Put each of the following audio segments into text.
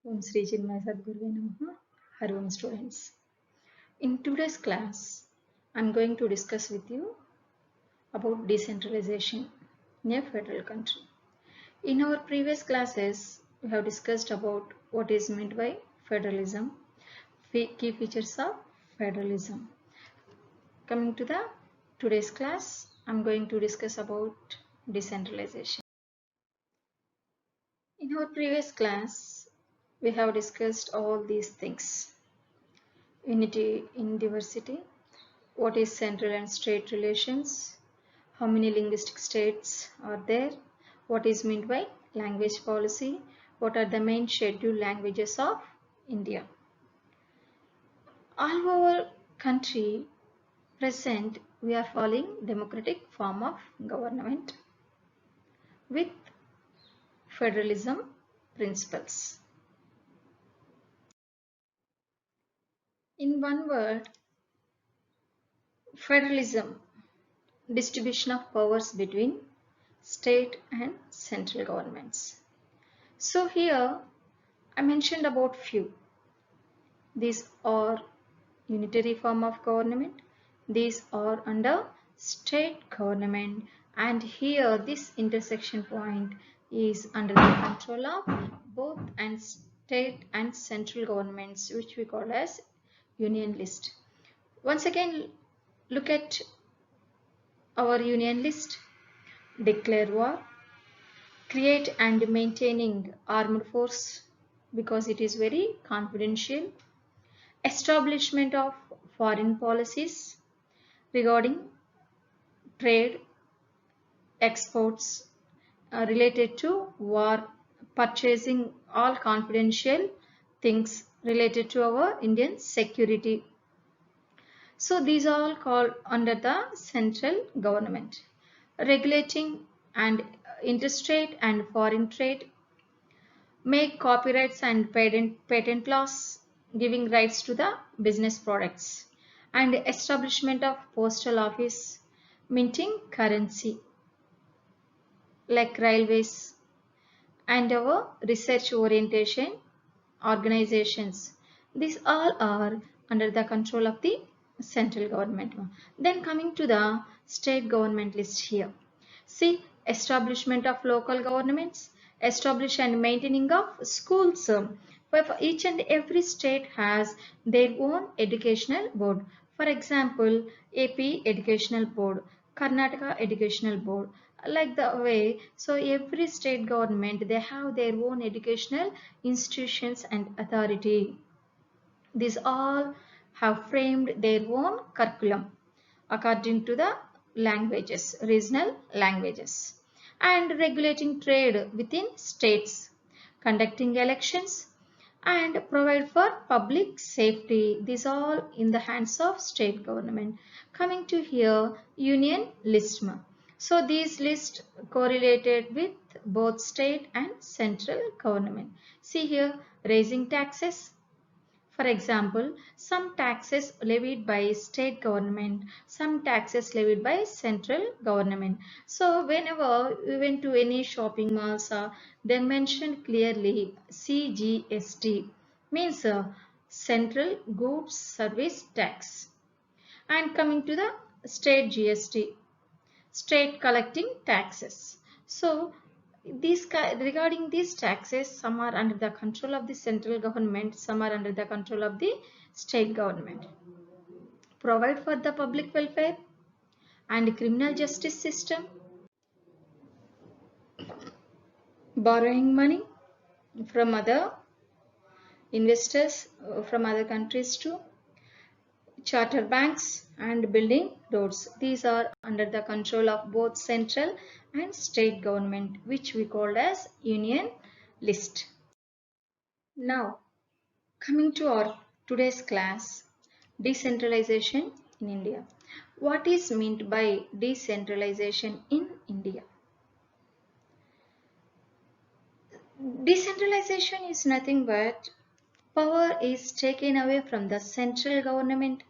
Om Sri Chinmaya Sadguruve Namaha. Hari Om students. In today's class, I'm going to discuss with you about decentralization in a federal country. In our previous classes, we have discussed about what is meant by federalism, key features of federalism. Coming to the today's class, I'm going to discuss about decentralization. In our previous class, we have discussed all these things. Unity in diversity, what is central and state relations, how many linguistic states are there, what is meant by language policy, what are the main scheduled languages of India. All over country present we are following democratic form of government with federalism principles. In one word, federalism, distribution of powers between state and central governments. So here I mentioned about few. These are unitary form of government. These are under state government, and here this intersection point is under the control of both and state and central governments, which we call as union list. Once again, look at our union list. Declare war, create and maintaining armed force because it is very confidential, establishment of foreign policies regarding trade, exports related to war, purchasing, all confidential things related to our Indian security. So these are all called under the central government. Regulating and interstate and foreign trade, make copyrights and patent laws, giving rights to the business products, and establishment of postal office, minting currency like railways, and our research orientation organizations. These all are under the control of the central government. Then coming to the state government list here. See, establishment of local governments, establish and maintaining of schools. For each and every state has their own educational board. For example, AP Educational Board, Karnataka Educational Board, like the way. So every state government, they have their own educational institutions and authority. These all have framed their own curriculum according to the languages, regional languages, and regulating trade within states, conducting elections, and provide for public safety. These all in the hands of state government. Coming to here, union list. So these lists correlated with both state and central government. See here, raising taxes. For example, some taxes levied by state government, some taxes levied by central government. So whenever we went to any shopping malls, they mentioned clearly CGST, means Central Goods Service Tax. And coming to the state GST, state collecting taxes. So regarding these taxes, some are under the control of the central government, some are under the control of the state government. Provide for the public welfare and criminal justice system, borrowing money from other investors from other countries to charter banks, and building roads. These are under the control of both central and state government, which we called as union list. Now coming to our today's class, decentralization in India. What is meant by decentralization in India? Decentralization is nothing but power is taken away from the central government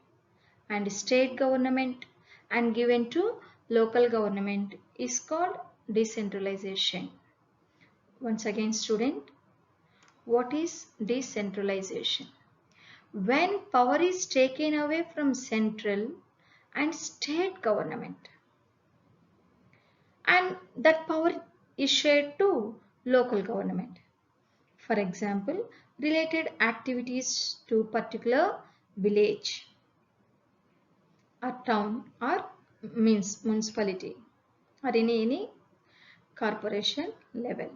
and state government and given to local government is called decentralization. Once again, student, What is decentralization? When power is taken away from central and state government, and that power is shared to local government. For example, related activities to particular village or town or means municipality or any corporation level.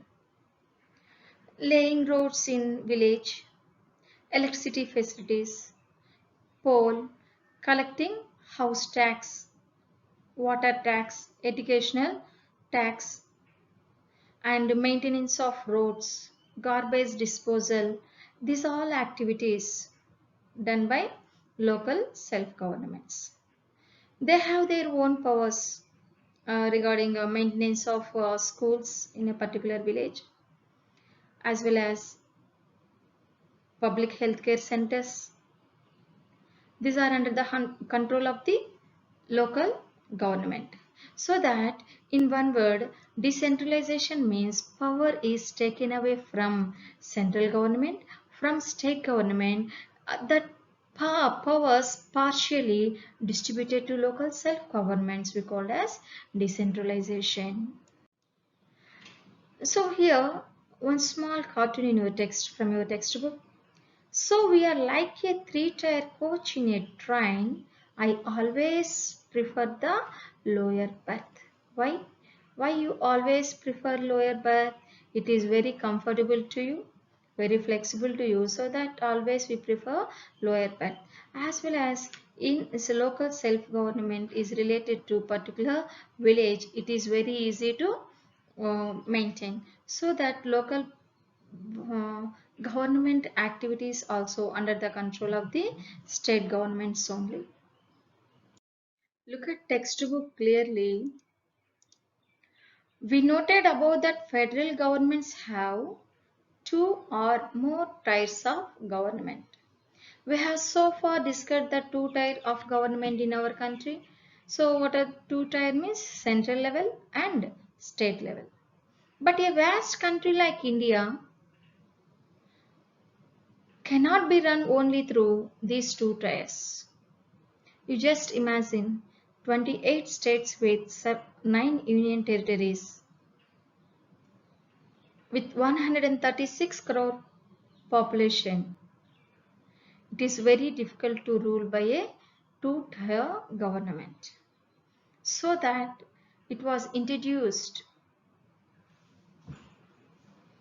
Laying roads in village, electricity facilities, poll, collecting house tax, water tax, educational tax, and maintenance of roads, garbage disposal. These are all activities done by local self-governments. They have their own powers regarding maintenance of schools in a particular village, as well as public healthcare centers. These are under the control of the local government. So that in one word, decentralization means power is taken away from central government, from state government, that powers partially distributed to local self-governments we call as decentralization. So here one small cartoon in your text from your textbook. So we are like a three-tier coach in a train. I always prefer the lower berth. Why? Why you always prefer lower berth? It is very comfortable to you, very flexible to you. So that always we prefer lower berth. As well as in this local self-government is related to particular village, it is very easy to maintain. So that local uh, government activities also under the control of the state governments only. Look at textbook clearly. We noted above that federal governments have two or more tiers of government. We have so far discussed the two tier of government in our country. So what are two tier means? Central level and state level. But a vast country like India cannot be run only through these two tiers. You just imagine 28 states with 9 union territories with 136 crore population. It is very difficult to rule by a two-tier government. So that it was introduced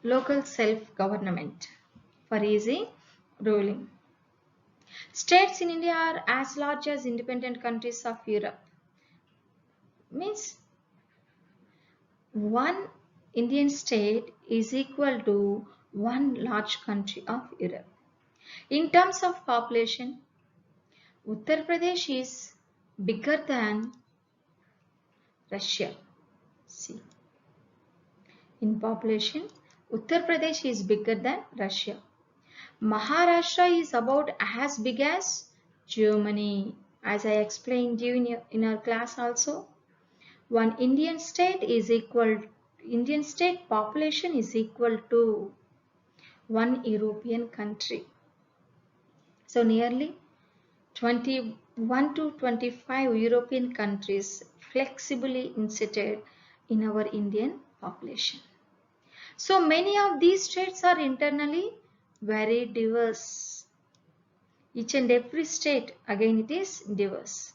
local self-government for easy ruling. States in India are as large as independent countries of Europe. Means one Indian state is equal to one large country of Europe. In terms of population, Uttar Pradesh is bigger than Russia. See, in population, Uttar Pradesh is bigger than Russia. Maharashtra is about as big as Germany, as I explained you in our class also. One Indian state population is equal to one European country. So nearly 21 to 25 European countries flexibly inserted in our Indian population. So many of these states are internally very diverse. Each and every state, again, it is diverse.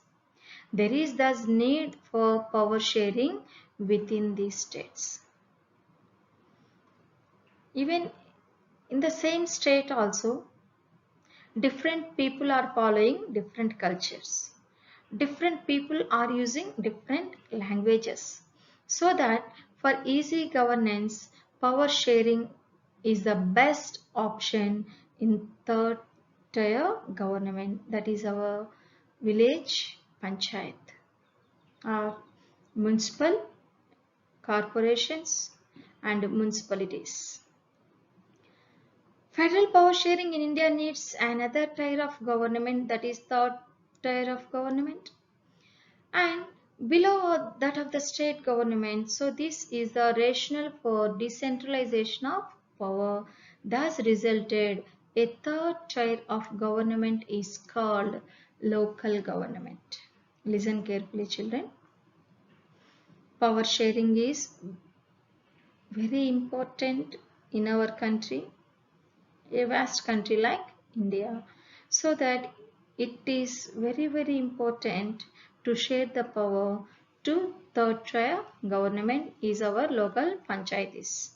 There is thus need for power sharing within these states. Even in the same state also, different people are following different cultures. Different people are using different languages. So that for easy governance, power sharing is the best option in third tier government, that is our village panchayat, our municipal corporations and municipalities. Federal power sharing in India needs another tier of government, that is third tier of government, and below that of the state government. So this is the rationale for decentralization of power. Thus resulted a third tier of government is called local government. Listen carefully, children. Power sharing is very important in our country, a vast country like India, so that it is very important to share the power to third tier government is our local panchayatis.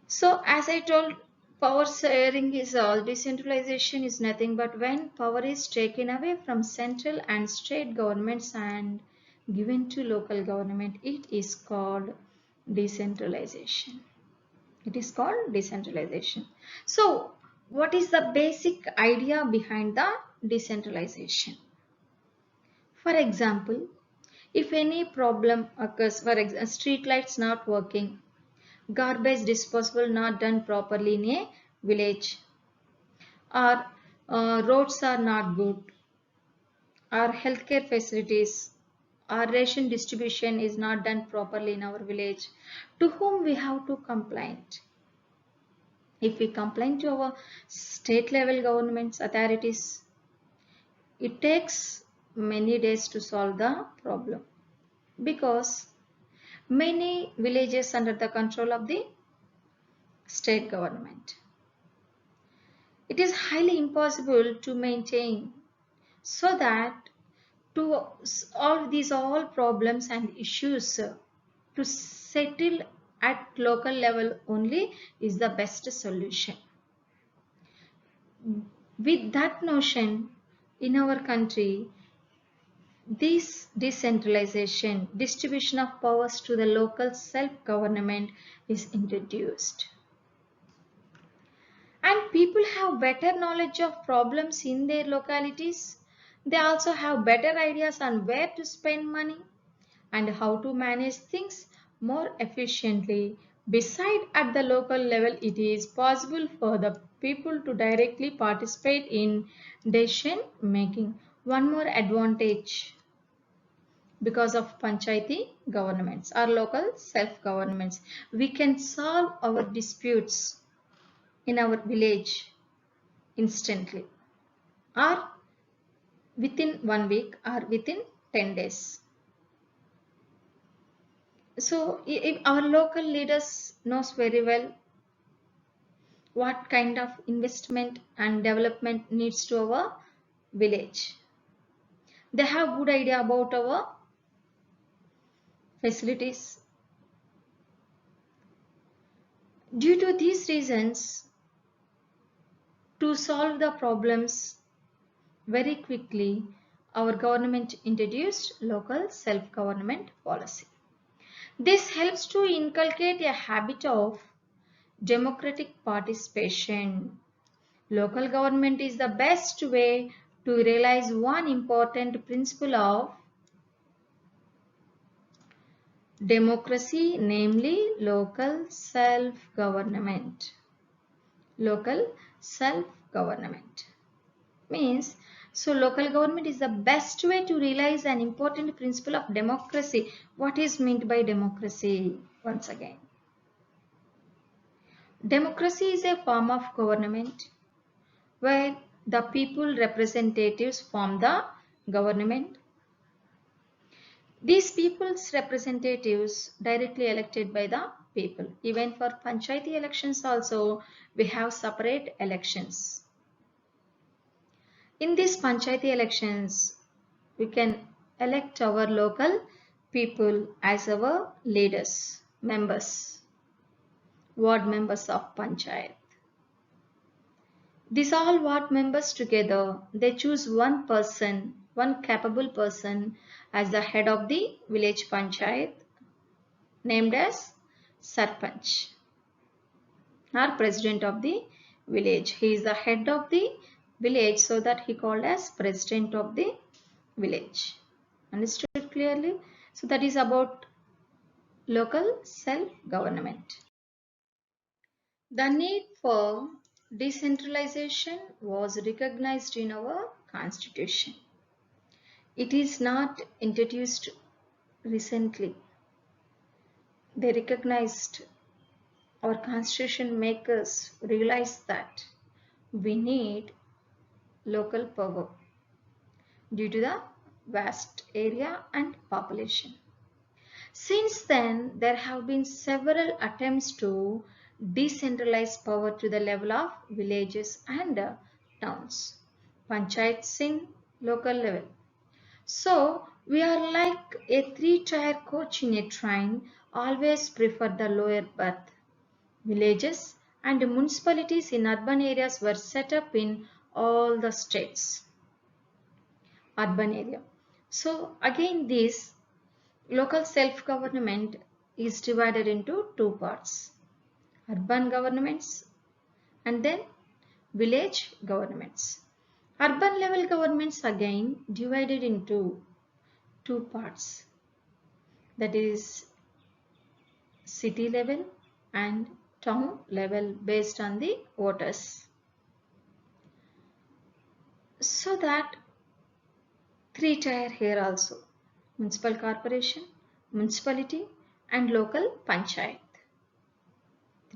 So as I told, power sharing is decentralization is nothing but when power is taken away from central and state governments and given to local government, it is called decentralization. It is called decentralization. So what is the basic idea behind the decentralization? For example, if any problem occurs, for example, street lights not working, garbage disposal not done properly in a village, or roads are not good, our healthcare facilities, our ration distribution is not done properly in our village, to whom we have to complain? If we complain to our state level governments authorities, it takes many days to solve the problem because many villages under the control of the state government. It is highly impossible to maintain, so that to solve these all problems and issues, to settle at local level only is the best solution. With that notion, in our country, this decentralization, distribution of powers to the local self-government is introduced. And people have better knowledge of problems in their localities. They also have better ideas on where to spend money and how to manage things more efficiently. Besides, at the local level, it is possible for the people to directly participate in decision making. One more advantage because of panchayati governments or local self-governments, we can solve our disputes in our village instantly or within 1 week or within 10 days. So if our local leaders knows very well what kind of investment and development needs to our village, they have good idea about our facilities. Due to these reasons, to solve the problems very quickly, our government introduced local self-government policy. This helps to inculcate a habit of democratic participation. Local government is the best way to realize one important principle of democracy, namely local self-government. Local self-government means, so local government is the best way to realize an important principle of democracy. What is meant by democracy? Once again, democracy is a form of government where the people representatives form the government. These people's representatives directly elected by the people. Even for panchayati elections also, we have separate elections. In these panchayati elections, we can elect our local people as our leaders, members, ward members of panchayat. These all ward members together, they choose one person, one capable person as the head of the village panchayat, named as Sarpanch or president of the village. He is the head of the village, so that he called as president of the village. Understood clearly? So that is about local self-government. The need for decentralization was recognized in our constitution. It is not introduced recently. They recognized our constitution makers realized that we need local power due to the vast area and population. Since then, there have been several attempts to decentralize power to the level of villages and towns, panchayats in local level. So, we are like a three-tier coach in a train, always prefer the lower berth. Villages and municipalities in urban areas were set up in all the states. Urban area. So, again, this local self-government is divided into two parts: urban governments and then village governments. Urban level governments again divided into two parts, that is city level and town level based on the voters. So that three tier here also: municipal corporation, municipality and local panchayat.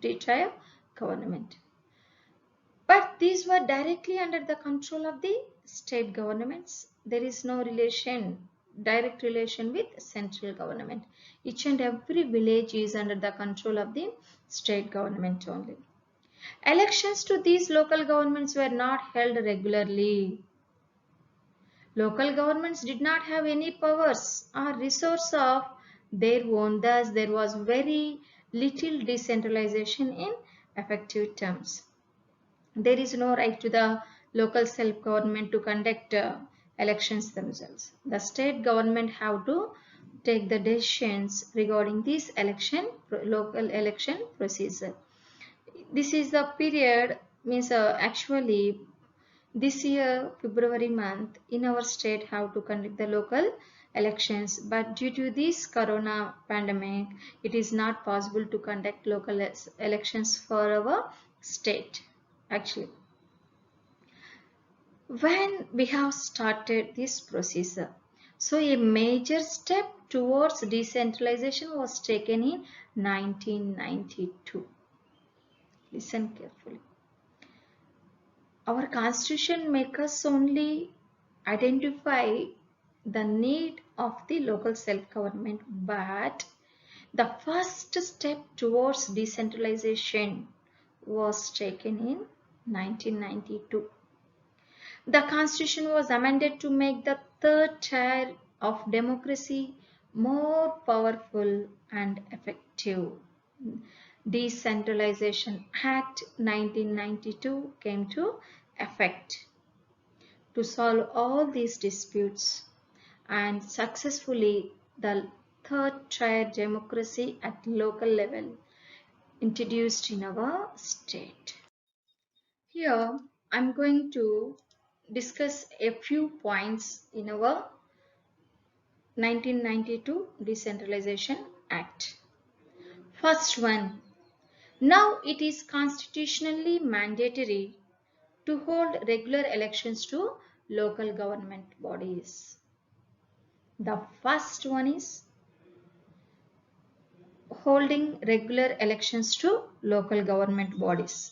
Three tier government. But these were directly under the control of the state governments. There is no direct relation with central government. Each and every village is under the control of the state government only. Elections to these local governments were not held regularly. Local governments did not have any powers or resource of their own. Thus, there was very little decentralization in effective terms. There is no right to the local self-government to conduct elections themselves. The state government have to take the decisions regarding this local election procedure. This is the period, means actually this year February month in our state have to conduct the local elections, but due to this corona pandemic it is not possible to conduct local elections for our state. Actually, when we have started this procedure, so a major step towards decentralization was taken in 1992. Listen carefully. Our constitution makers only identify the need of the local self-government, but the first step towards decentralization was taken in 1992. The constitution was amended to make the third tier of democracy more powerful and effective. Decentralization Act 1992 came to effect to solve all these disputes, and successfully the third tier democracy at local level introduced in our state. Here I am going to discuss a few points in our 1992 Decentralization Act. First one, now it is constitutionally mandatory to hold regular elections to local government bodies. The first one is holding regular elections to local government bodies.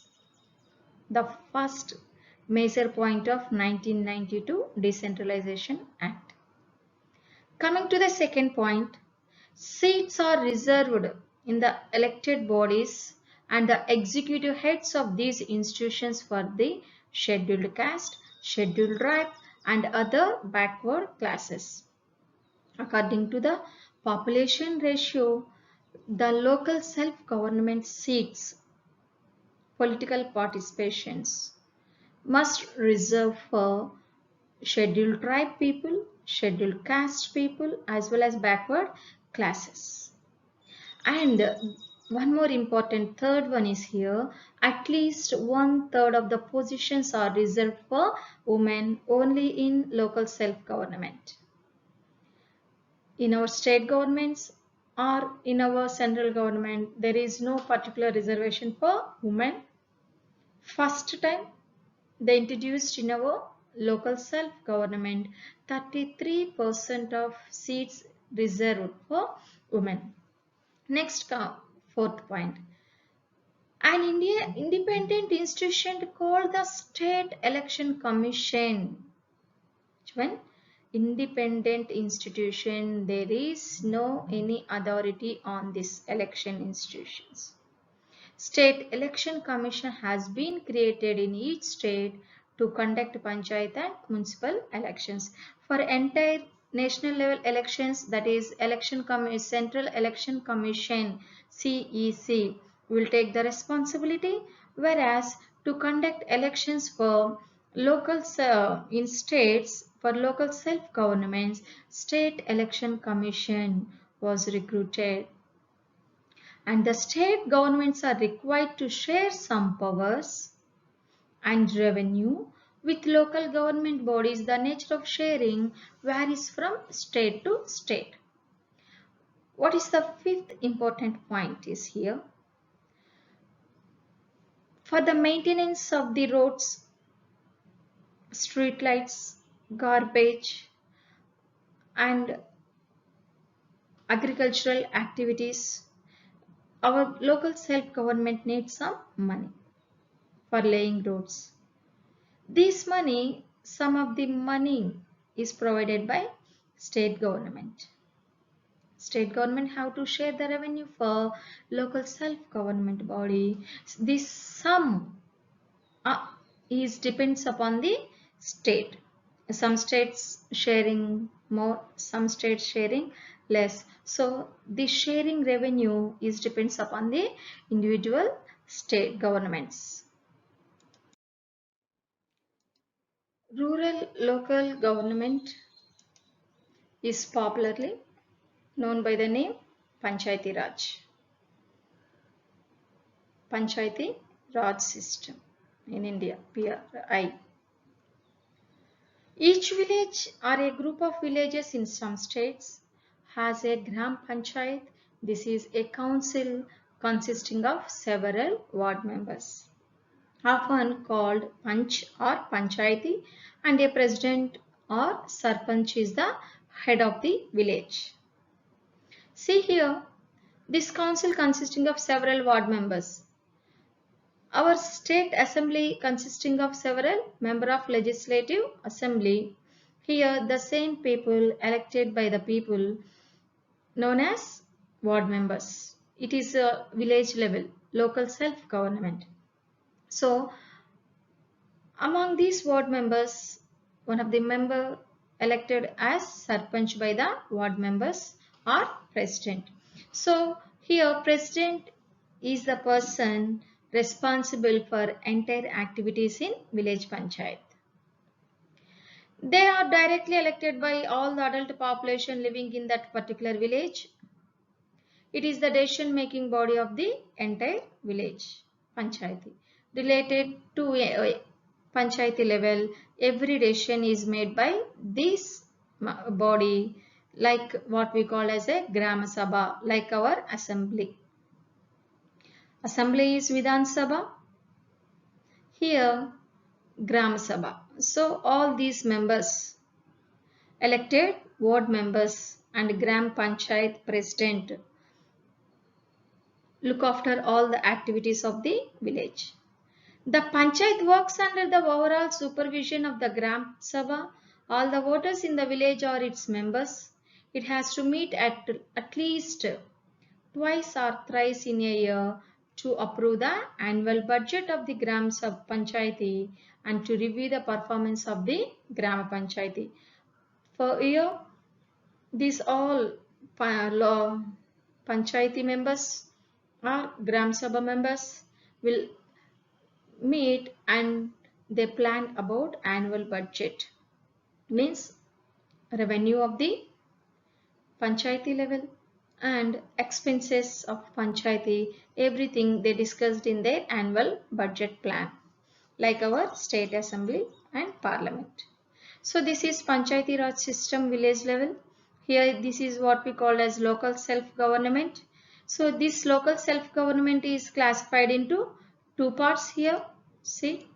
The first major point of 1992 Decentralization Act. Coming to the second point, seats are reserved in the elected bodies and the executive heads of these institutions for the scheduled caste, scheduled tribe and other backward classes. According to the population ratio, the local self-government seats political participations must reserve for scheduled tribe people, scheduled caste people as well as backward classes. And one more important third one is here, at least 1/3 of the positions are reserved for women only in local self-government. In our state governments or in our central government, there is no particular reservation for women. First time they introduced in our local self-government 33% of seats reserved for women. Next, fourth point. An independent institution called the State Election Commission. Which one? Independent institution. There is no any authority on this election institutions. State Election Commission has been created in each state to conduct panchayat and municipal elections. For entire national level elections, that is Central Election Commission CEC will take the responsibility, whereas to conduct elections for local in states for local self-governments, State Election Commission was recruited. And the state governments are required to share some powers and revenue with local government bodies. The nature of sharing varies from state to state. What is the fifth important point is here? For the maintenance of the roads, street lights, garbage and agricultural activities, our local self-government needs some money for laying roads. This money, some of the money is provided by state government. State government have to share the revenue for local self-government body. This sum depends upon the state. Some states sharing more, some states sharing less. So the sharing revenue depends upon the individual state governments. Rural local government is popularly known by the name Panchayati Raj. Panchayati Raj system in India, PRI. Each village or a group of villages in some states has a Gram Panchayat. This is a council consisting of several ward members, often called Panch or Panchayati, and a president or Sarpanch is the head of the village. See here, this council consisting of several ward members. Our state assembly consisting of several members of legislative assembly. Here the same people elected by the people known as ward members. It is a village level, local self-government. So among these ward members, one of the member elected as Sarpanch by the ward members or president. So here president is the person responsible for entire activities in village panchayat. They are directly elected by all the adult population living in that particular village. It is the decision making body of the entire village panchayati. Related to a panchayati level, every decision is made by this body, like what we call as a Gram Sabha, like our assembly. Assembly is Vidhan Sabha. Here Gram Sabha. So all these members, elected ward members and Gram Panchayat president, look after all the activities of the village. The Panchayat works under the overall supervision of the Gram Sabha. All the voters in the village are its members. It has to meet at least twice or thrice in a year to approve the annual budget of the Gram Panchayati and to review the performance of the Gram Panchayati. For a year, these all Panchayati members or Gram Sabha members will meet and they plan about annual budget, means revenue of the Panchayati level and expenses of Panchayati, everything they discussed in their annual budget plan, like our state assembly and parliament. So this is Panchayati Raj system village level. Here this is what we call as local self-government. So this local self-government is classified into two parts here. See,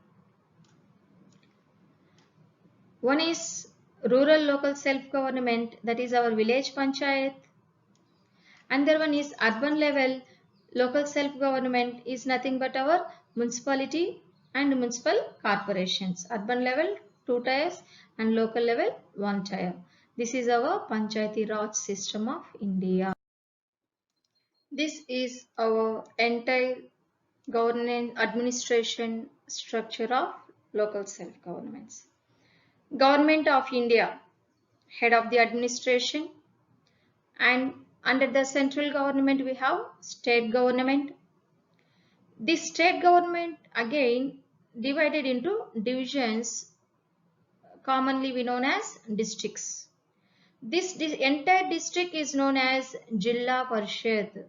one is rural local self-government, that is our village panchayat. Another one is urban level Local self-government is nothing but our municipality and municipal corporations. Urban level 2 tiers and local level 1 tier. This is our Panchayati Raj system of India. This is our entire governance administration structure of local self-governments. Government of India, head of the administration, and under the central government we have state government. This state government again divided into divisions, commonly we known as districts. This entire district is known as Jilla Parishad.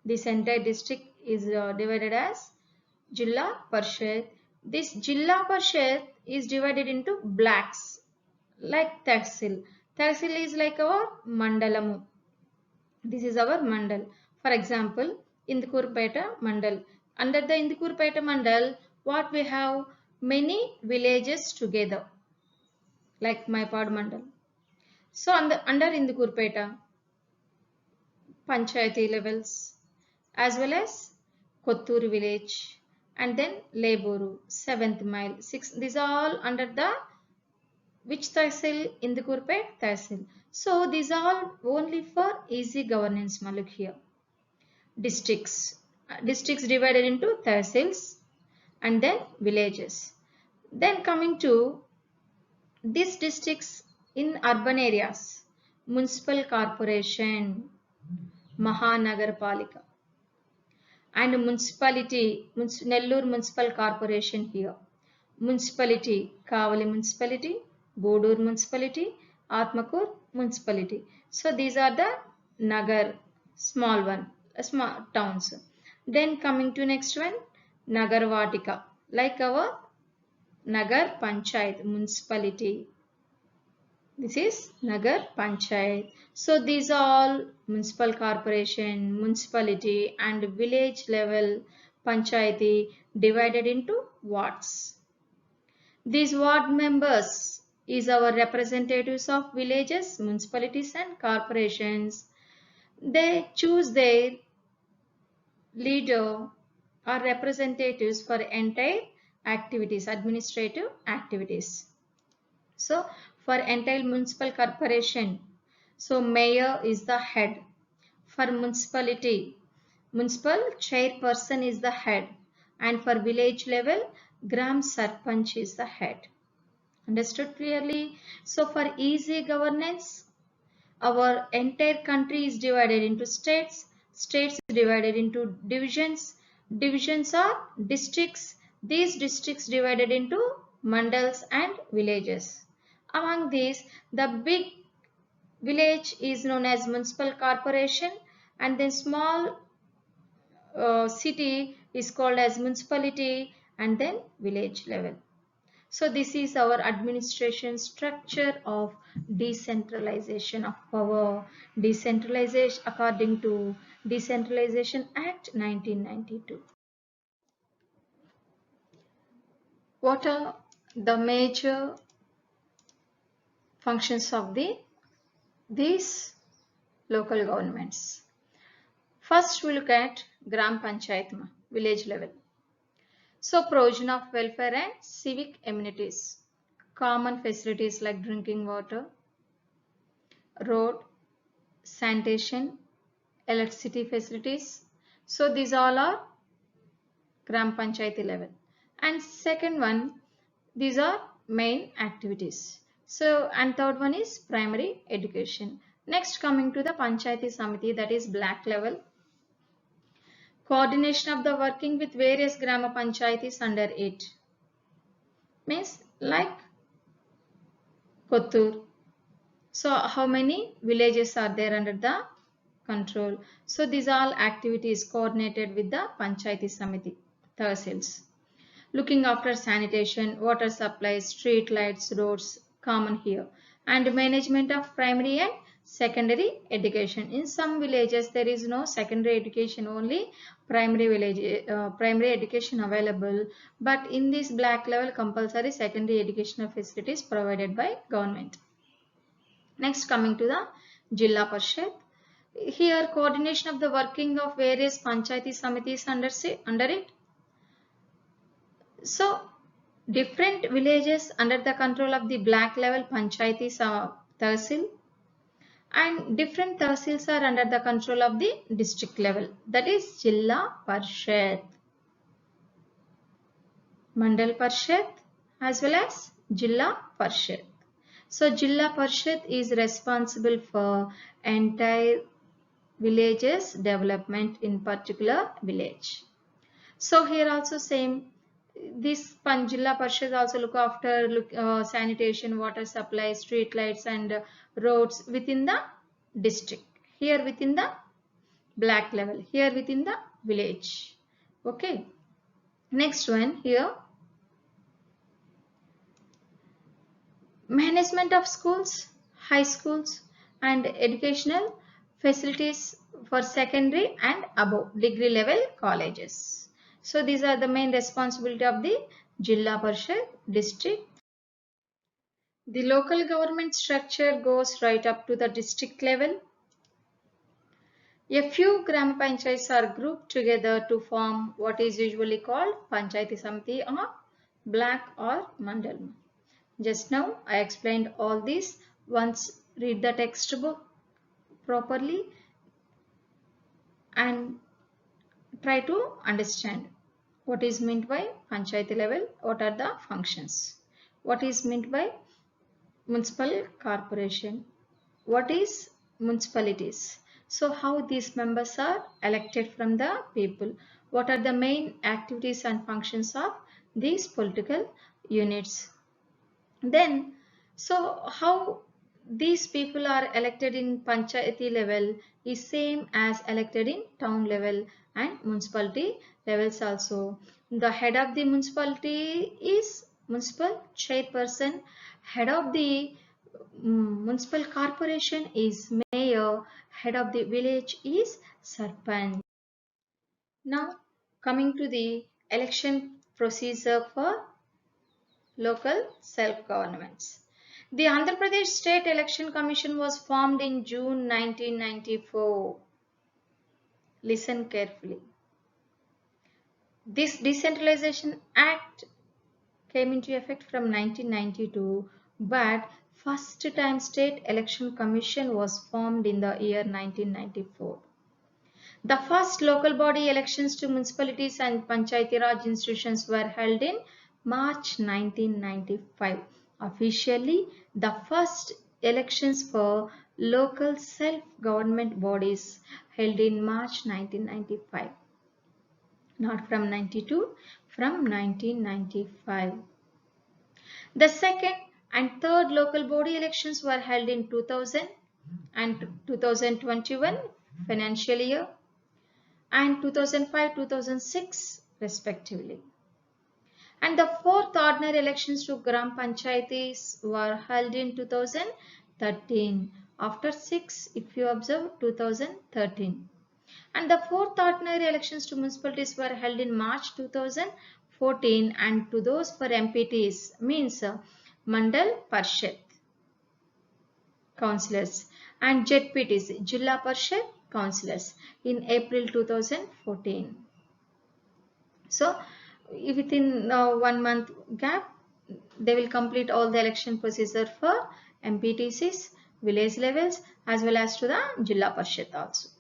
This entire district is divided as Jilla Parishad. This Jilla Parishad is divided into blocks like Tehsil. Tehsil is like our Mandalamu. This is our Mandal. For example, Indukurpeta Mandal. Under the Indukurpeta Mandal, what we have? Many villages together, like Maipad Mandal. So under Indukurpeta, Panchayati levels, as well as Kotturu village, and then Leburu, 7th mile, 6th. These are all under the which Tehsil? Indukurpet Tehsil. So these are all only for easy governance, Maluk here. Districts divided into tehsils and then villages. Then coming to these districts in urban areas, municipal corporation, Mahanagarpalika, and municipality, Nellore municipal corporation here, municipality, Kavali municipality, Godur municipality, Atmakur municipality. So these are the Nagar, small one, small towns. Then coming to next one, Nagar Vatika, like our Nagar Panchayat municipality. This is Nagar Panchayat. So these are all municipal corporation, municipality and village level Panchayati divided into wards. These ward members is our representatives of villages, municipalities and corporations. They choose their leader or representatives for entire activities, administrative activities. So for entire municipal corporation, so mayor is the head. For municipality, municipal chairperson is the head, and for village level, Gram Sarpanch is the head. Understood clearly? So for easy governance, our entire country is divided into states, states divided into divisions, divisions are districts, these districts divided into mandals and villages. Among these, the big village is known as municipal corporation, and then small city is called as municipality, and then village level. So this is our administration structure of decentralization of power, decentralization according to Decentralization Act 1992. What are the major functions of these local governments? First we look at Gram Panchayat, village level. So provision of welfare and civic amenities, common facilities like drinking water, road, sanitation, electricity facilities. So these all are Gram Panchayati level. And second one, these are main activities. So and third one is primary education. Next coming to the Panchayati Samiti, that is black level. Coordination of the working with various Grama Panchayatis under it. Means like Kottur. So how many villages are there under the control? So these are all activities coordinated with the Panchayati Samiti, Tehsils. Looking after sanitation, water supply, street lights, roads, common here. And management of primary and secondary education. In some villages there is no secondary education, only primary education available. But in this black level, compulsory secondary educational facilities provided by government. Next coming to the Jilla Parishad. Here coordination of the working of various Panchayati Samitis under it. So different villages under the control of the black level Panchayati Tahsil, and different tahsils are under the control of the district level, that is Jilla Parishad, Mandal Parishad as well as Jilla Parishad. So Jilla Parishad is responsible for entire villages development in particular village. So here also same, this Jilla Parishad also look after sanitation, water supply, street lights and roads within the district. Here within the black level, here within the village. Okay. Next one here, management of schools, high schools and educational facilities for secondary and above degree level colleges. So these are the main responsibility of the Jilla Parishad district. The local government structure goes right up to the district level. A few Gram Panchayats are grouped together to form what is usually called Panchayati Samiti or Black or Mandal. Just now I explained all this. Once read the textbook properly and try to understand what is meant by Panchayati level, what are the functions, what is meant by municipal corporation, what is municipalities, so how these members are elected from the people, what are the main activities and functions of these political units. Then, so how these people are elected in Panchayati level is same as elected in town level and municipality levels also. The head of the municipality is municipal chairperson. Head of the municipal corporation is mayor. Head of the village is sarpanch. Now coming to the election procedure for local self-governments. The Andhra Pradesh State Election Commission was formed in June 1994. Listen carefully. This Decentralization Act came into effect from 1992, but first time State Election Commission was formed in the year 1994. The first local body elections to municipalities and Panchayati Raj institutions were held in March 1995. Officially, the first elections for local self-government bodies held in March 1995. Not from 92, from 1995. The second and third local body elections were held in 2000 and 2021 financial year and 2005-2006 respectively. And the fourth ordinary elections to Gram Panchayatis were held in 2013. After 6, if you observe, 2013. And the fourth ordinary elections to municipalities were held in March 2014, and to those for MPTs means Mandal Parishad councillors and ZPTs Jilla Parishad councillors in April 2014. So within 1 month gap they will complete all the election procedure for MPTCs, village levels as well as to the Jilla Parishad also.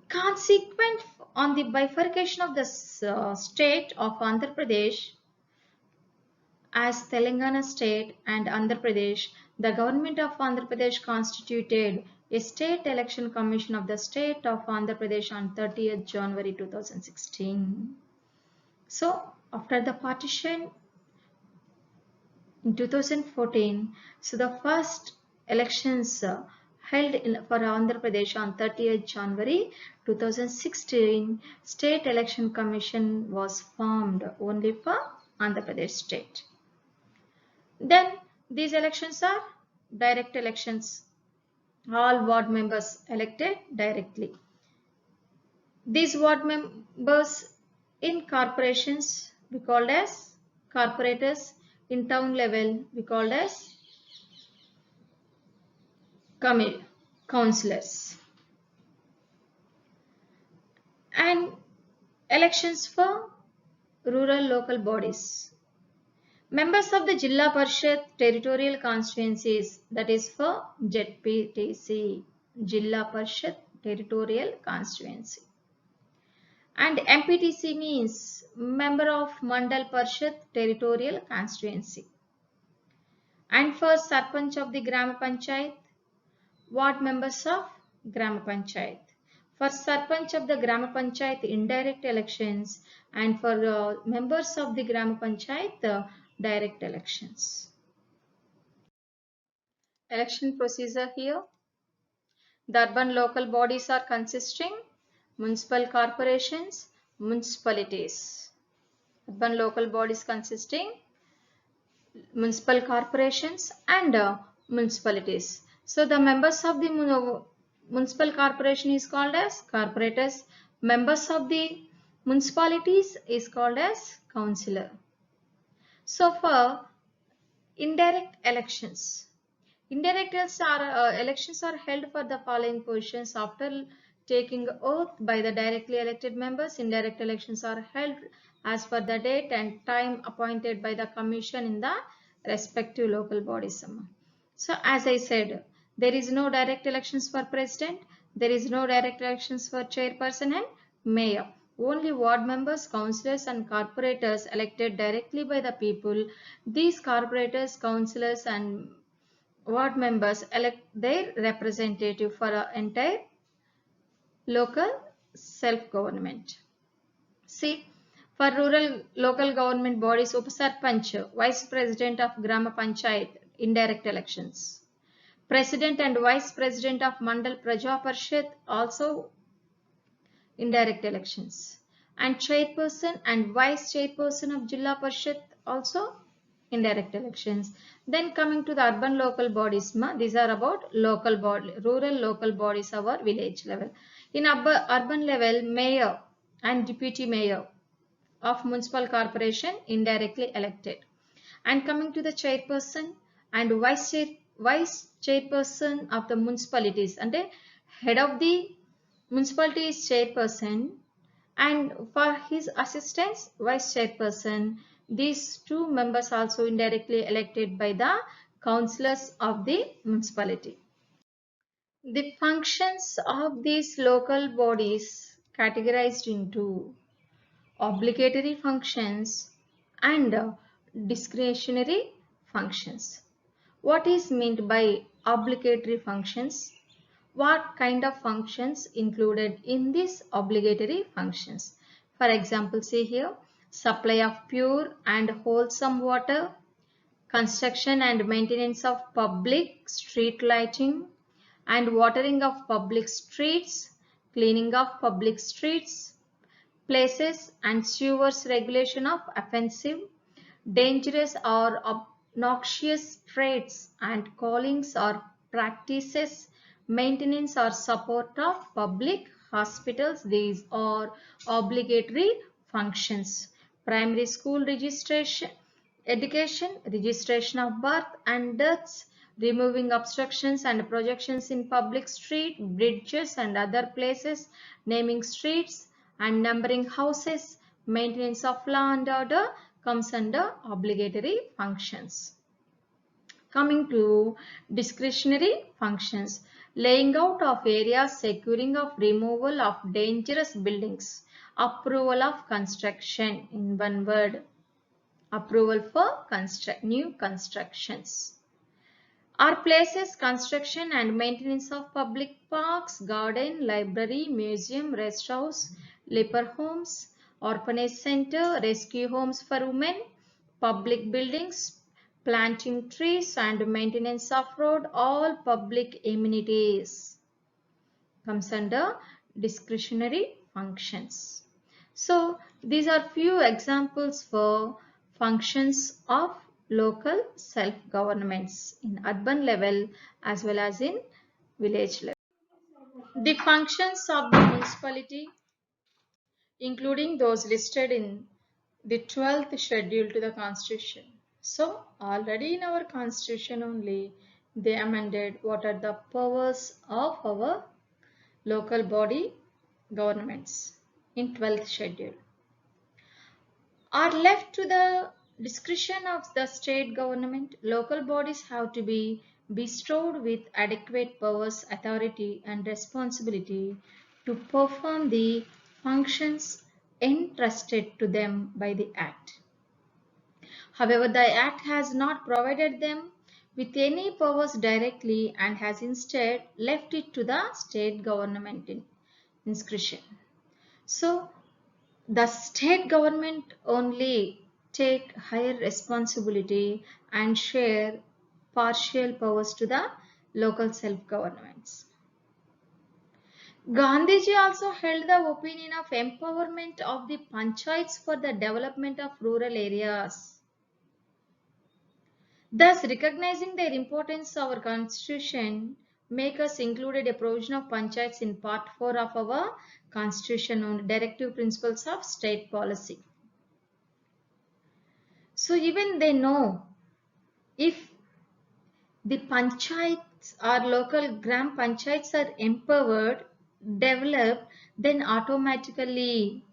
Consequent on the bifurcation of the state of Andhra Pradesh as Telangana state and Andhra Pradesh, the government of Andhra Pradesh constituted a state election commission of the state of Andhra Pradesh on 30th January 2016. So after the partition in 2014, so the first elections held for Andhra Pradesh on 30th January 2016, State Election Commission was formed only for Andhra Pradesh state. Then these elections are direct elections. All ward members elected directly. These ward members in corporations we called as corporators, in town level we called as councillors. And elections for rural local bodies. Members of the Jilla Parishad territorial constituencies, that is for ZPTC, Jilla Parishad territorial constituency. And MPTC means member of Mandal Parishad territorial constituency. And for Sarpanch of the Grama Panchayat, ward members of Grama Panchayat. For Sarpanch of the Grama Panchayat, indirect elections, and for members of the Grama Panchayat, direct elections. Election procedure here. The urban local bodies are consisting municipal corporations, municipalities. Urban local bodies consisting municipal corporations and municipalities. So the members of the municipal corporation is called as corporators. Members of the municipalities is called as councillor. So for indirect elections. Indirect elections are held for the following positions after taking oath by the directly elected members. Indirect elections are held as per the date and time appointed by the commission in the respective local bodies. So as I said, there is no direct elections for president, there is no direct elections for chairperson and mayor. Only ward members, councillors and corporators elected directly by the people. These corporators, councillors and ward members elect their representative for an entire local self-government. See, for rural local government bodies, Upasarpanch, Vice President of Grama Panchayat, indirect elections. President and Vice President of Mandal Praja Parishad, also indirect elections. And Chairperson and Vice Chairperson of Jilla Parishad, also indirect elections. Then coming to the urban local bodies, these are about local body, rural local bodies, our village level. In urban level, mayor and deputy mayor of municipal corporation indirectly elected. And coming to the chairperson and vice chairperson of the municipalities, and the head of the municipality is chairperson, and for his assistants, vice chairperson. These two members also indirectly elected by the councillors of the municipality. The functions of these local bodies categorized into obligatory functions and discretionary functions. What is meant by obligatory functions? What kind of functions included in these obligatory functions? For example, see here, supply of pure and wholesome water, construction and maintenance of public street lighting and watering of public streets, cleaning of public streets, places and sewers, regulation of offensive, dangerous or obnoxious trades and callings or practices, maintenance or support of public hospitals. These are obligatory functions. Primary school registration, education, registration of birth and deaths, removing obstructions and projections in public street, bridges and other places, naming streets and numbering houses, maintenance of law and order comes under obligatory functions. Coming to discretionary functions, laying out of areas, securing of removal of dangerous buildings, approval of construction, in one word, approval for new constructions. Are places, construction and maintenance of public parks, garden, library, museum, rest house, leper homes, orphanage center, rescue homes for women, public buildings, planting trees and maintenance of road, all public amenities comes under discretionary functions. So these are few examples for functions of local self-governments in urban level as well as in village level. The functions of the municipality, including those listed in the 12th schedule to the constitution. So already in our constitution only they amended what are the powers of our local body governments. in 12th schedule. Are left to the discretion of the state government. Local bodies have to be bestowed with adequate powers, authority, and responsibility to perform the functions entrusted to them by the Act. However, the Act has not provided them with any powers directly and has instead left it to the state government in discretion. So, the state government only take higher responsibility and share partial powers to the local self-governments. Gandhiji also held the opinion of empowerment of the panchayats for the development of rural areas. Thus, recognizing their importance, our constitution make us included a provision of panchayats in part 4 of our constitution on directive principles of state policy. So even they know if the panchayats or local gram panchayats are empowered, developed, then automatically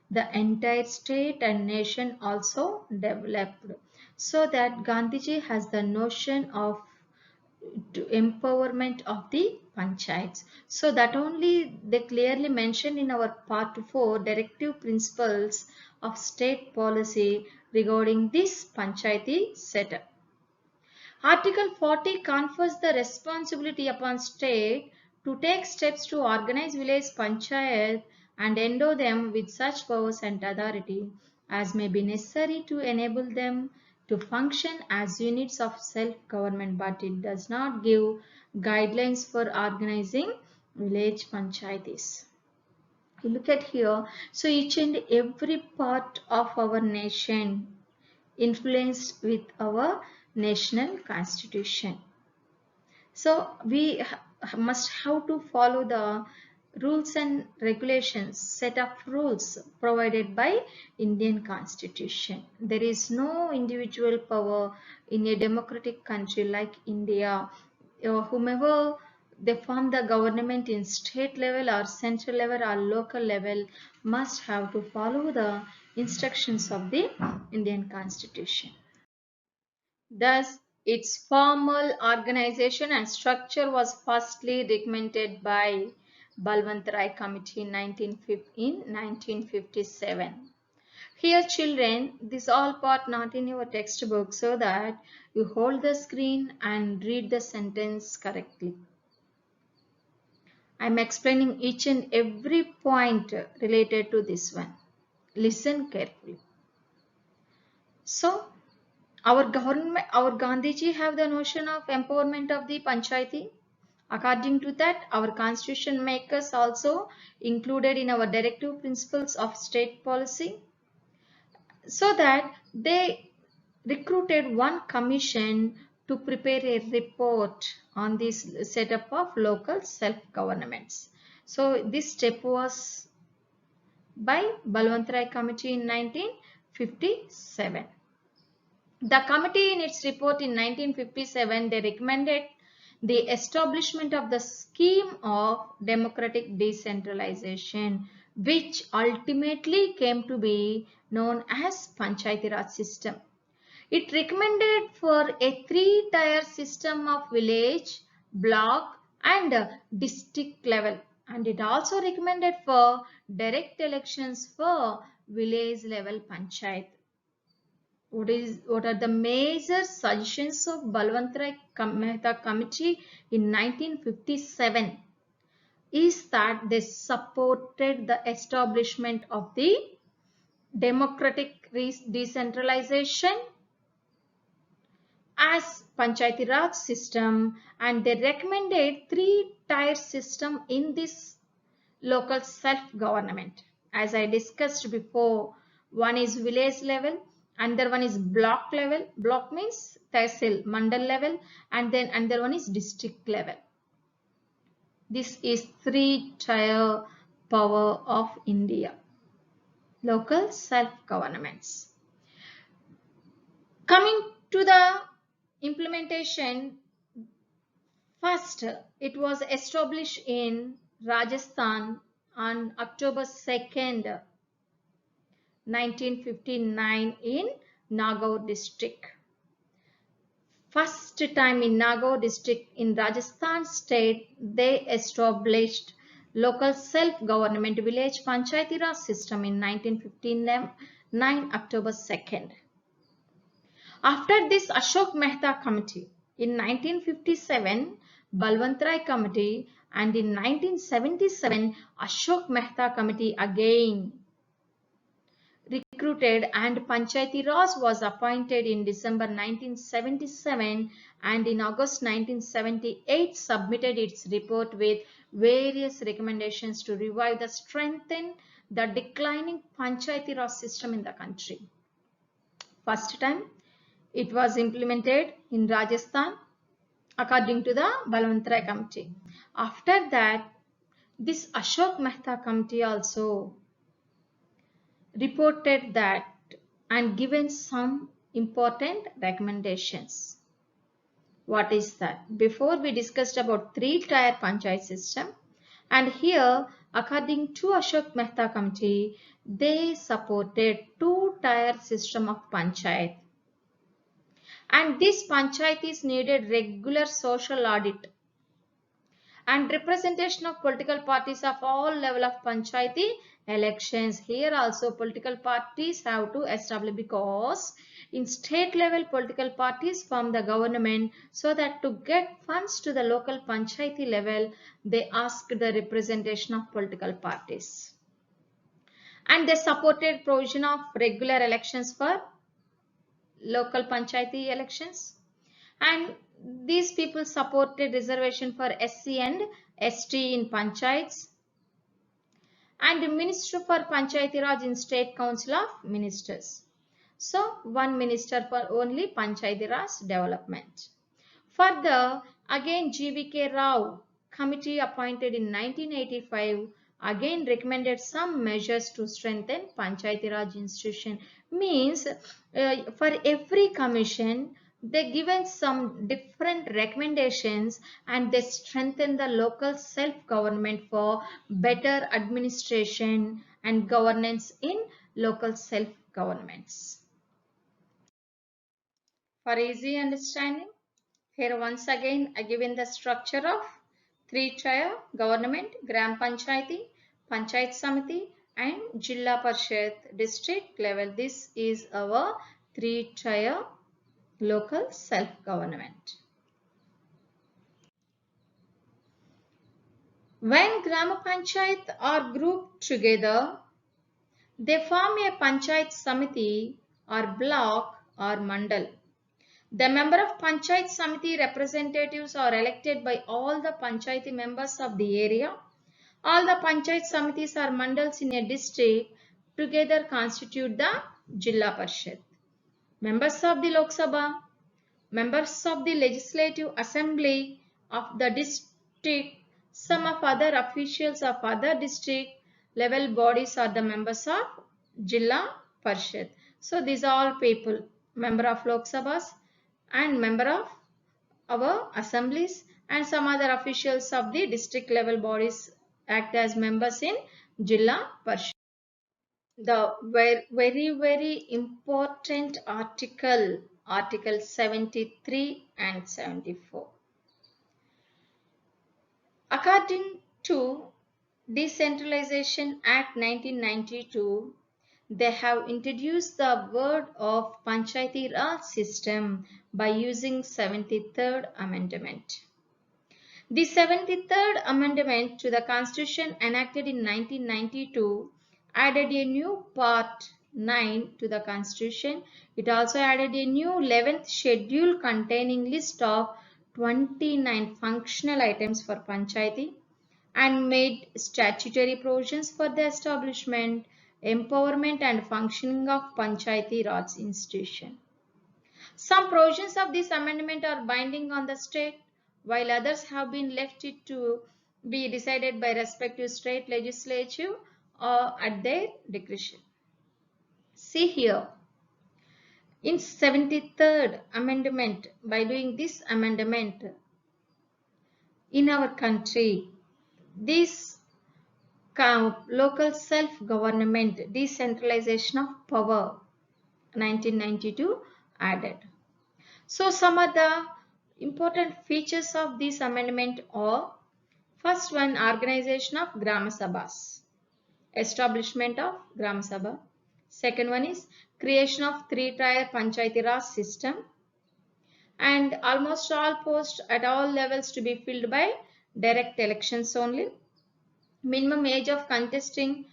the entire state and nation also developed. So that Gandhiji has the notion of empowerment of the panchayats. So that only they clearly mentioned in our part 4 directive principles of state policy regarding this panchayati setup. Article 40 confers the responsibility upon state to take steps to organize village panchayat and endow them with such powers and authority as may be necessary to enable them to function as units of self-government, but it does not give guidelines for organizing village panchayatis. You look at here, so each and every part of our nation influenced with our national constitution. So we must have to follow the rules and regulations, set of rules provided by Indian constitution. There is no individual power in a democratic country like India. Whomever they form the government in state level or central level or local level must have to follow the instructions of the Indian constitution. Thus, its formal organization and structure was firstly recommended by Balwant Rai Committee in 1957. Here children, this all part not in your textbook so that you hold the screen and read the sentence correctly. I am explaining each and every point related to this one. Listen carefully. So, our government, our Gandhiji have the notion of empowerment of the panchayati. According to that, our constitution makers also included in our directive principles of state policy, so that they recruited one commission to prepare a report on this setup of local self-governments. So this step was by Balwant Rai Committee in 1957. The committee in its report in 1957, they recommended the establishment of the scheme of democratic decentralization, which ultimately came to be known as Panchayati Raj system. It recommended for a three-tier system of village, block and district level, and it also recommended for direct elections for village level panchayat. What are the major suggestions of Balwant Rai Mehta Committee in 1957 is that they supported the establishment of the democratic decentralization as Panchayati Raj system, and they recommended three-tier system in this local self-government. As I discussed before, one is village level, another one is block level. Block means tehsil, mandal level, and then another one is district level. This is three-tier power of India. Local self-governments. Coming to the implementation, first it was established in Rajasthan on October 2nd, 1959 in Nagaur district. First time in Nagaur district in Rajasthan state, they established local self-government village Panchayati Raj system in 1959 October 2nd. After this Ashok Mehta committee in 1957, Balwant Rai committee, and in 1977 Ashok Mehta committee again recruited, and Panchayati Raj was appointed in December 1977, and in August 1978 submitted its report with various recommendations to revive the strengthen the declining Panchayati Raj system in the country. First time it was implemented in Rajasthan according to the Balwant Rai committee. After that, this Ashok Mehta committee also reported that and given some important recommendations. What is that? Before we discussed about three-tier panchayat system, and here according to Ashok Mehta committee, they supported two-tier system of panchayat. And this panchayat is needed regular social audit and representation of political parties of all level of panchayati elections. Here also political parties have to establish, because in state level political parties form the government, so that to get funds to the local panchayati level, they ask the representation of political parties. And they supported provision of regular elections for local panchayati elections. And these people supported reservation for SC and ST in panchayats, and Minister for Panchayati Raj in State Council of Ministers. So, one minister for only Panchayati Raj development. Further, again GVK Rao committee appointed in 1985 again recommended some measures to strengthen Panchayati Raj institution. Means for every commission they given some different recommendations, and they strengthen the local self-government for better administration and governance in local self-governments. For easy understanding, here once again I given the structure of three-tier government: Gram Panchayati, Panchayat Samiti, and Jilla Parishad district level. This is our three-tier local self-government. When Gram Panchayat are grouped together, they form a Panchayat Samiti or block or mandal. The member of Panchayat Samiti representatives are elected by all the Panchayati members of the area. All the Panchayat Samitis or mandals in a district together constitute the Jilla Parishad. Members of the Lok Sabha, members of the Legislative Assembly of the district, some of other officials of other district level bodies are the members of Jilla Parishad. So these are all people, member of Lok Sabhas and member of our assemblies, and some other officials of the district level bodies act as members in Jilla Parishad. The very important article 73 and 74. According to Decentralization Act 1992, they have introduced the word of Panchayati Raj system by using 73rd Amendment. The 73rd Amendment to the Constitution enacted in 1992 added a new Part 9 to the Constitution. It also added a new 11th schedule containing list of 29 functional items for Panchayati, and made statutory provisions for the establishment, empowerment and functioning of Panchayati Raj institution. Some provisions of this amendment are binding on the state, while others have been left it to be decided by respective state legislature or at their discretion. See here, in 73rd Amendment, by doing this amendment in our country, this local self-government, decentralization of power, 1992 added. So some of the important features of this amendment are: first one, organization of Grama Sabhas, establishment of Grama Sabha. Second one is creation of three-tier Panchayati Raj system, and almost all posts at all levels to be filled by direct elections only. Minimum age of contesting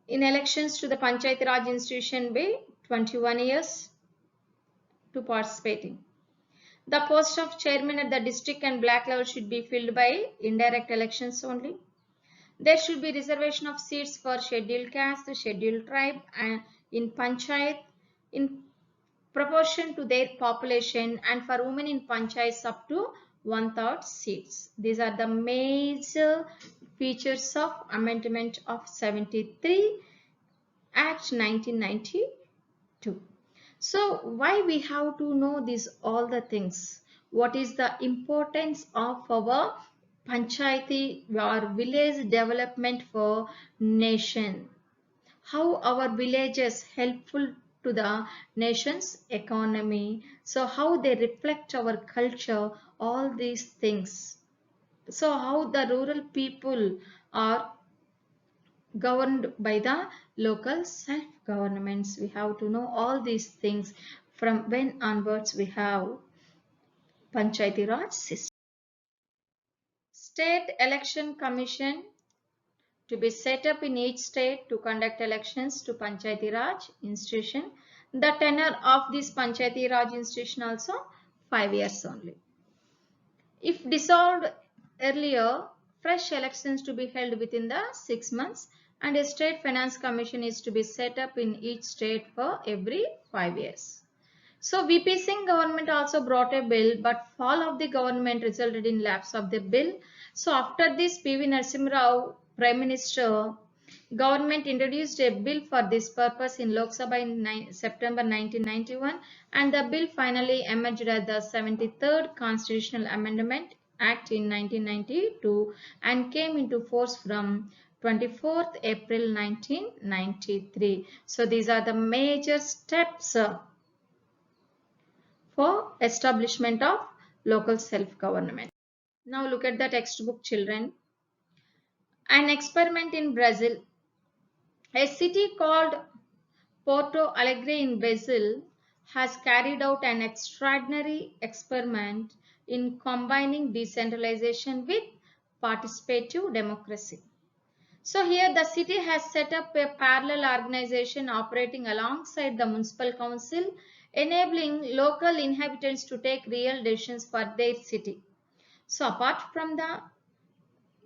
in elections to the Panchayati Raj institution be 21 years to participating. The post of chairman at the district and block level should be filled by indirect elections only. There should be reservation of seats for scheduled caste, scheduled tribe and in panchayat in proportion to their population, and for women in panchayats up to 1/3 seats. These are the major features of Amendment of 73 Act 1992. So why we have to know these all the things? What is the importance of our panchayati or village development for nation? How our villages helpful to the nation's economy? So how they reflect our culture, all these things. So how the rural people are governed by the local self-governments. We have to know all these things. From when onwards we have Panchayati Raj system. State Election Commission to be set up in each state to conduct elections to Panchayati Raj institution. The tenure of this Panchayati Raj institution also 5 years only. If dissolved earlier, fresh elections to be held within the 6 months, and a state finance commission is to be set up in each state for every 5 years. So VP Singh government also brought a bill, but fall of the government resulted in lapse of the bill. So after this, PV Narasimha Rao, Prime Minister, government introduced a bill for this purpose in Lok Sabha in September 1991, and the bill finally emerged as the 73rd Constitutional Amendment Act in 1992 and came into force from 24th April 1993. So these are the major steps for establishment of local self-government. Now look at the textbook, children. An experiment in Brazil. A city called Porto Alegre in Brazil has carried out an extraordinary experiment in combining decentralization with participative democracy. So here the city has set up a parallel organization operating alongside the municipal council, enabling local inhabitants to take real decisions for their city. So apart from the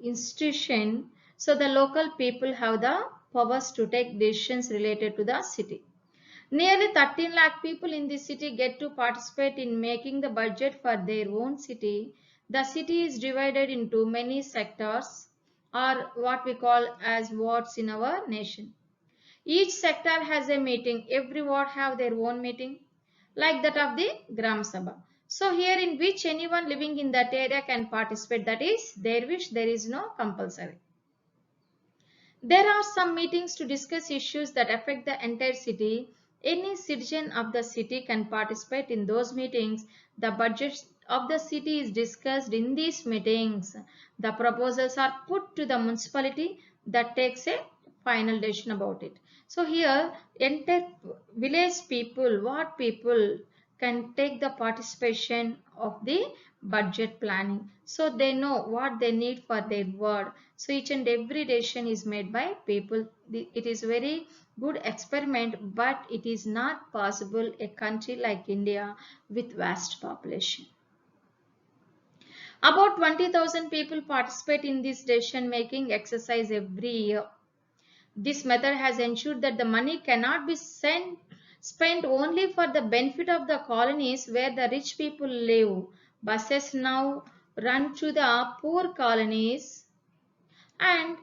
institution, so the local people have the powers to take decisions related to the city. Nearly 13 lakh people in the city get to participate in making the budget for their own city. The city is divided into many sectors, or what we call as wards in our nation. Each sector has a meeting. Every ward have their own meeting, like that of the Gram Sabha. So here in which anyone living in that area can participate. That is their wish. There is no compulsory. There are some meetings to discuss issues that affect the entire city. Any citizen of the city can participate in those meetings. The budget of the city is discussed in these meetings. The proposals are put to the municipality that takes a final decision about it. So here, entire village people, ward people can take the participation of the budget planning. So they know what they need for their ward. So each and every decision is made by people. It is very good experiment, but it is not possible a country like India with vast population. About 20,000 people participate in this decision making exercise every year. This method has ensured that the money cannot be spent only for the benefit of the colonies where the rich people live. Buses now run to the poor colonies, and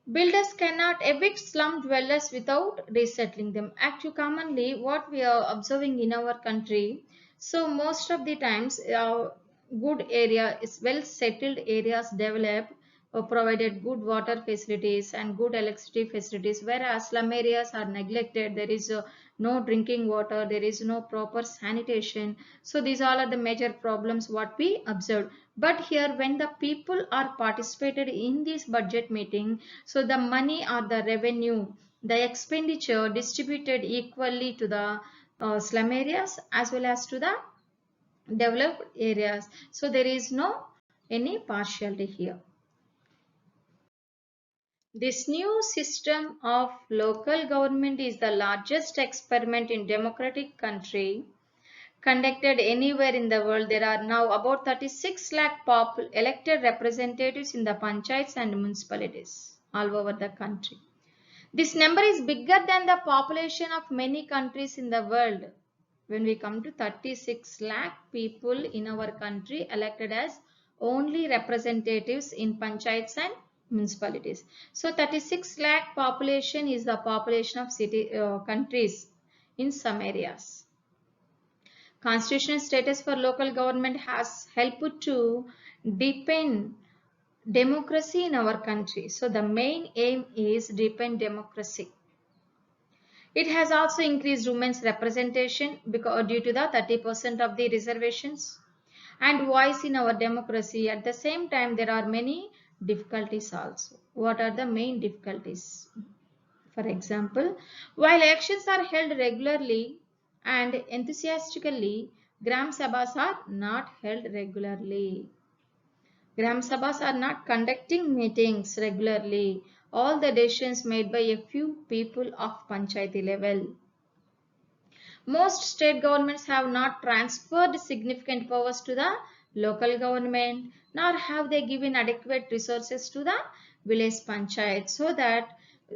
builders cannot evict slum dwellers without resettling them. Actually, commonly what we are observing in our country, so most of the times good area is well settled areas develop, provided good water facilities and good electricity facilities, whereas slum areas are neglected. There is no drinking water, there is no proper sanitation. So these all are the major problems what we observed. But here, when the people are participated in this budget meeting, so the money or the revenue, the expenditure distributed equally to the slum areas as well as to the developed areas. So there is no any partiality here. This new system of local government is the largest experiment in democratic country conducted anywhere in the world. There are now about 36 lakh elected representatives in the panchayats and municipalities all over the country. This number is bigger than the population of many countries in the world. When we come to 36 lakh people in our country elected as only representatives in panchayats and municipalities. So 36 lakh population is the population of countries in some areas. Constitutional status for local government has helped to deepen democracy in our country. So the main aim is deepen democracy. It has also increased women's representation because due to the 30% of the reservations and voice in our democracy. At the same time, there are many difficulties also. What are the main difficulties? For example, while elections are held regularly and enthusiastically, Gram Sabhas are not held regularly. Gram Sabhas are not conducting meetings regularly. All the decisions made by a few people of Panchayati level. Most state governments have not transferred significant powers to the local government, nor have they given adequate resources to the village panchayat, so that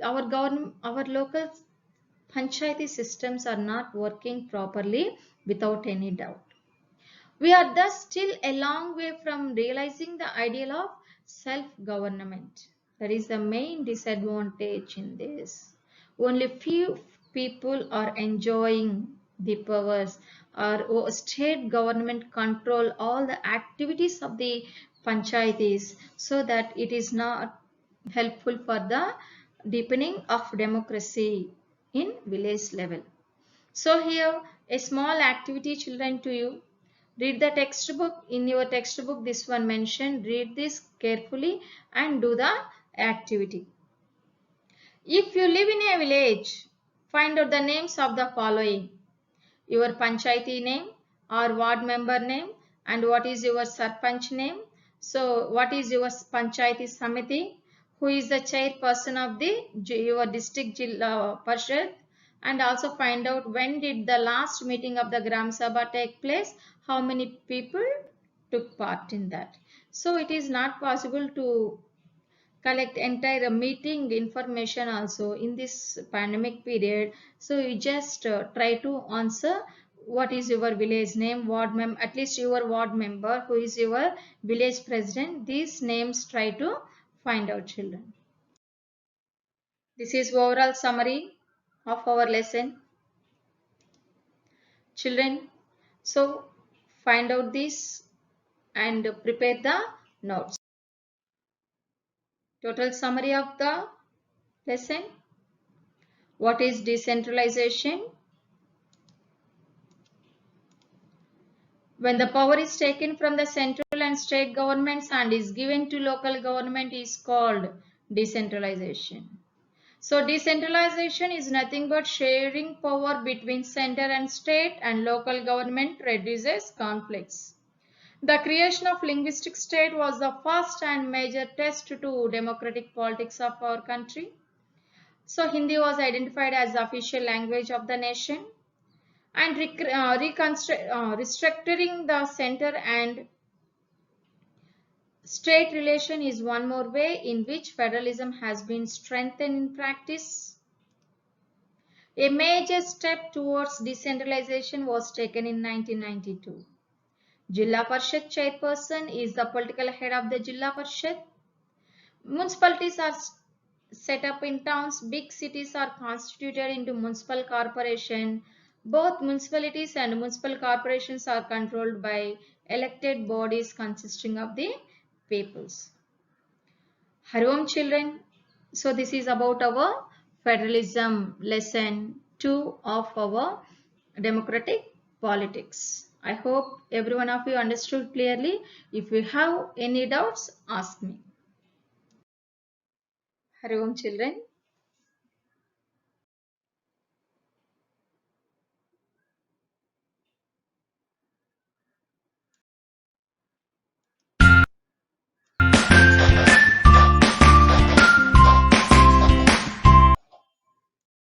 our local panchayati systems are not working properly without any doubt. We are thus still a long way from realizing the ideal of self-government. That is the main disadvantage in this. Only few people are enjoying the powers, or state government control all the activities of the panchayatis, so that it is not helpful for the deepening of democracy in village level. So here a small activity, children, to you. Read the textbook. In your textbook this one mentioned. Read this carefully and do the activity. If you live in a village, find out the names of the following: your panchayati name or ward member name, and what is your sarpanch name. So what is your panchayati samiti, who is the chairperson of the your district Jilla Parishad, and also find out when did the last meeting of the Gram Sabha take place, how many people took part in that. So it is not possible to collect entire meeting information also in this pandemic period. So you just try to answer what is your village name, ward member, at least your ward member, who is your village president. These names try to find out, children. This is overall summary of our lesson, children. So find out this and prepare the notes. Total summary of the lesson. What is decentralization? When the power is taken from the central and state governments and is given to local government is called decentralization. So decentralization is nothing but sharing power between center and state, and local government reduces conflicts. The creation of linguistic state was the first and major test to democratic politics of our country. So Hindi was identified as the official language of the nation, and restructuring the center and state relation is one more way in which federalism has been strengthened in practice. A major step towards decentralization was taken in 1992. Jilla Parishad chairperson is the political head of the Jilla Parishad. Municipalities are set up in towns. Big cities are constituted into municipal corporation. Both municipalities and municipal corporations are controlled by elected bodies consisting of the peoples. Hari Om children. So this is about our federalism lesson 2 of our democratic politics. I hope every one of you understood clearly. If you have any doubts, ask me. Hari Om children.